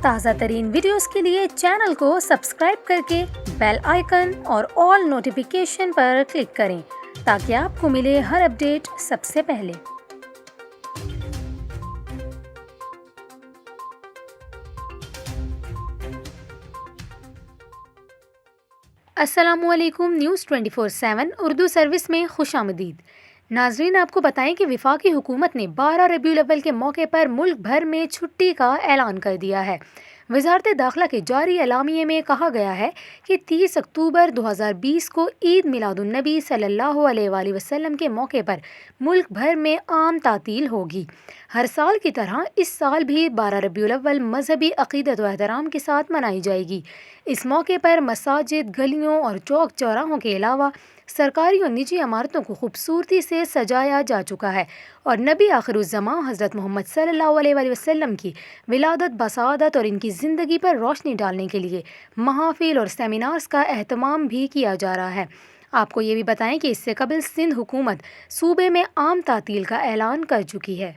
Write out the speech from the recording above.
تازہ ترین ویڈیوز کے لیے چینل کو سبسکرائب کر کے بیل آئیکن اور آل نوٹیفیکیشن پر کلک کریں تاکہ آپ کو ملے ہر اپڈیٹ سب سے پہلے۔ السلام علیکم، نیوز 24/7 اردو سروس میں خوش آمدید۔ ناظرین، آپ کو بتائیں کہ وفاقی حکومت نے 12 ربیع الاول کے موقع پر ملک بھر میں چھٹی کا اعلان کر دیا ہے۔ وزارت داخلہ کے جاری اعلامیے میں کہا گیا ہے کہ 30 اکتوبر 2020 کو عید میلاد النبی صلی اللہ علیہ وآلہ وسلم کے موقع پر ملک بھر میں عام تعطیل ہوگی۔ ہر سال کی طرح اس سال بھی 12 ربیع الاول مذہبی عقیدت و احترام کے ساتھ منائی جائے گی۔ اس موقع پر مساجد، گلیوں اور چوک چوراہوں کے علاوہ سرکاری اور نجی عمارتوں کو خوبصورتی سے سجایا جا چکا ہے اور نبی آخر الزماں حضرت محمد صلی اللہ علیہ وآلہ وسلم کی ولادت بسعادت اور ان کی زندگی پر روشنی ڈالنے کے لیے محافل اور سیمینارز کا اہتمام بھی کیا جا رہا ہے۔ آپ کو یہ بھی بتائیں کہ اس سے قبل سندھ حکومت صوبے میں عام تعطیل کا اعلان کر چکی ہے۔